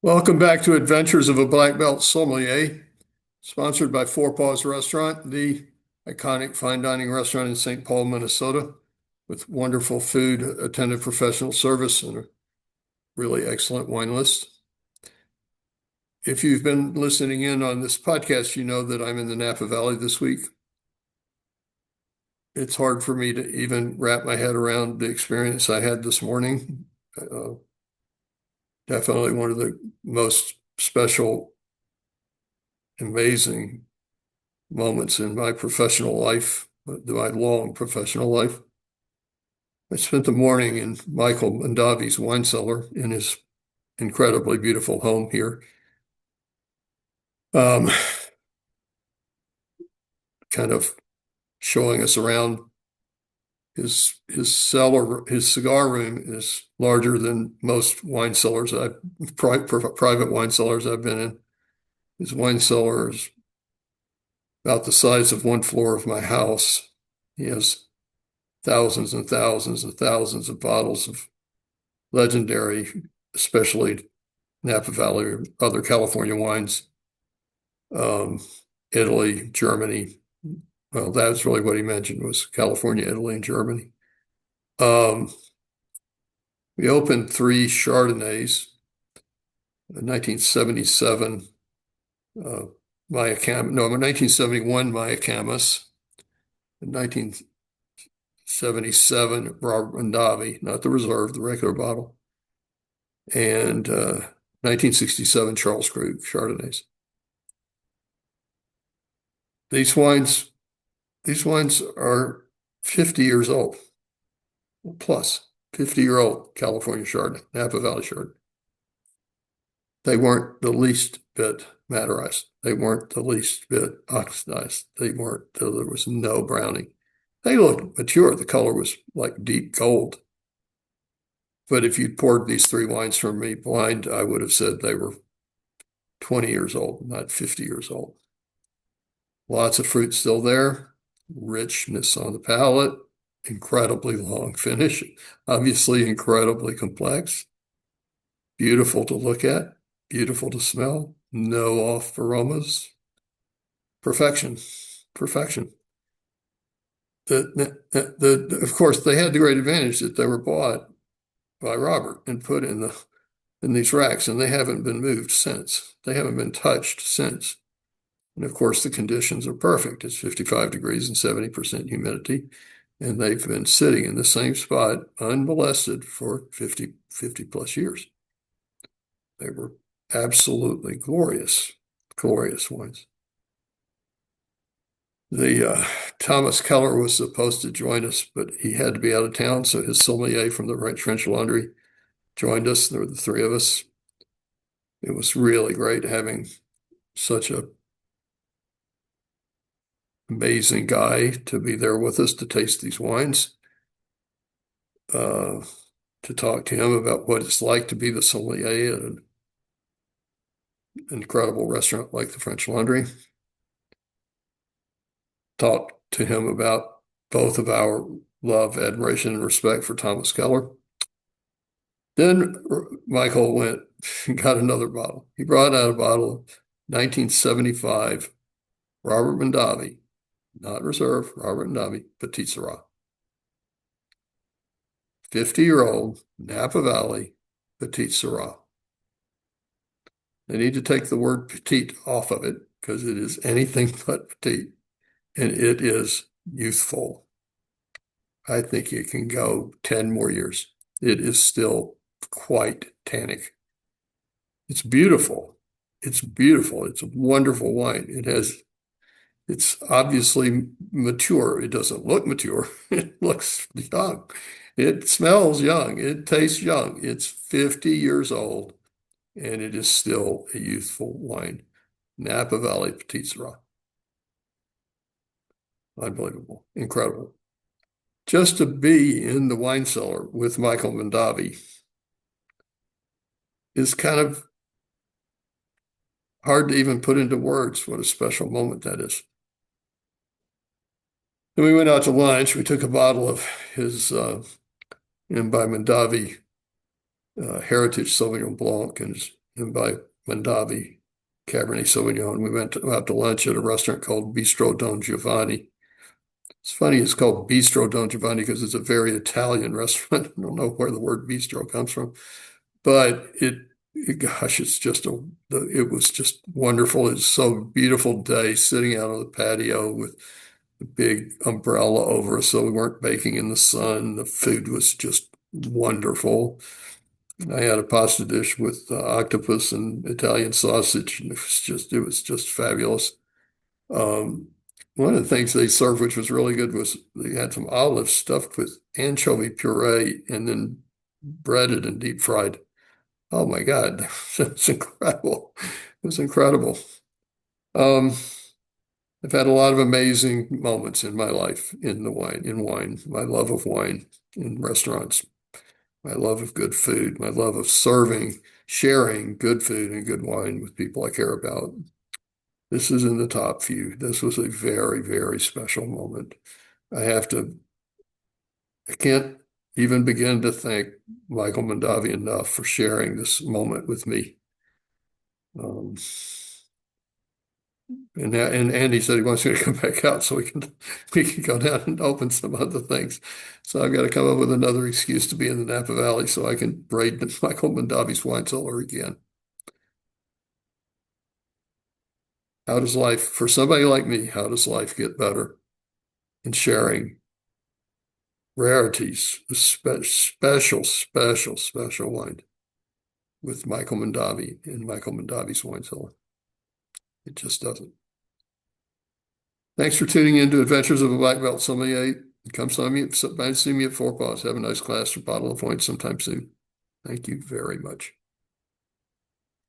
Welcome back to Adventures of a Black Belt Sommelier, sponsored by Four Paws Restaurant, the iconic fine dining restaurant in St. Paul, Minnesota, with wonderful food, attentive professional service, and a really excellent wine list. If you've been listening in on this podcast, you know that I'm in the Napa Valley this week. It's hard for me to even wrap my head around the experience I had this morning. Definitely one of the most special, amazing moments in my professional life, my long professional life. I spent the morning in Michael Mondavi's wine cellar in his incredibly beautiful home here. Kind of showing us around. His cellar, his cigar room is larger than most wine cellars private wine cellars I've been in. His wine cellar is about the size of one floor of my house. He has thousands and thousands and thousands of bottles of legendary, especially Napa Valley or other California wines, Italy, Germany. Well, that's really what he mentioned was California, Italy, and Germany. We opened three Chardonnays, in 1977, Mayacamas, no, 1971 Mayacamas, in 1977 Robert Mondavi, not the reserve, the regular bottle, and 1967 Charles Krug Chardonnays. These wines are 50 years old, plus 50-year-old California Chardonnay, Napa Valley Chardonnay. They weren't the least bit Maderized. They weren't the least bit oxidized. There was no browning. They looked mature. The color was like deep gold. But if you'd poured these three wines from me blind, I would have said they were 20 years old, not 50 years old. Lots of fruit still there, richness on the palate, incredibly long finish, obviously incredibly complex, beautiful to look at, beautiful to smell, no off aromas, perfection. Of course, they had the great advantage that they were bought by Robert and put in these racks, and they haven't been moved since. They haven't been touched since. And of course, the conditions are perfect. It's 55 degrees and 70% humidity. And they've been sitting in the same spot unmolested for 50 plus years. They were absolutely glorious, glorious wines. Thomas Keller was supposed to join us, but he had to be out of town. So his sommelier from the Trench Laundry joined us. There were the three of us. It was really great having such a amazing guy to be there with us to taste these wines, to talk to him about what it's like to be the sommelier at an incredible restaurant like the French Laundry. Talk to him about both of our love, admiration, and respect for Thomas Keller. Then Michael went and got another bottle. He brought out a bottle of 1975 Robert Mondavi, not reserve, Robert Mondavi, Petit Syrah. 50-year-old Napa Valley Petit Syrah. They need to take the word petite off of it because it is anything but petite, and it is youthful. I think it can go 10 more years. It is still quite tannic. It's beautiful. It's beautiful. It's a wonderful wine. It's obviously mature. It doesn't look mature. It looks young. It smells young. It tastes young. It's 50 years old, and it is still a youthful wine. Napa Valley Petit Syrah. Unbelievable. Incredible. Just to be in the wine cellar with Michael Mondavi is kind of hard to even put into words what a special moment that is. Then we went out to lunch. We took a bottle of his by Mondavi Heritage Sauvignon Blanc, and and by Mondavi Cabernet Sauvignon. We went out to lunch at a restaurant called Bistro Don Giovanni. It's funny, it's called Bistro Don Giovanni because it's a very Italian restaurant. I don't know where the word bistro comes from, but gosh, it was just wonderful. It's so beautiful day sitting out on the patio with a big umbrella over us so we weren't baking in the sun. The food was just wonderful. I had a pasta dish with octopus and Italian sausage, and it was just fabulous. Um, One of the things they served, which was really good, was they had some olives stuffed with anchovy puree and then breaded and deep fried. Oh my God, it was incredible. It was incredible. Um, I've had a lot of amazing moments in my life in wine, my love of wine in restaurants, my love of good food, my love of serving, sharing good food and good wine with people I care about. This is in the top few. This was a very, very special moment. I have to, I can't even begin to thank Michael Mondavi enough for sharing this moment with me. Um, and Andy said he wants me to come back out so we can go down and open some other things. So I've got to come up with another excuse to be in the Napa Valley so I can braid Michael Mondavi's wine cellar again. How does life, for somebody like me, how does life get better in sharing rarities, special wine with Michael Mondavi and Michael Mondavi's wine cellar? It just doesn't. Thanks for tuning in to Adventures of a Black Belt Sommelier. Come see me at Four Paws. Have a nice glass or bottle of wine sometime soon. Thank you very much.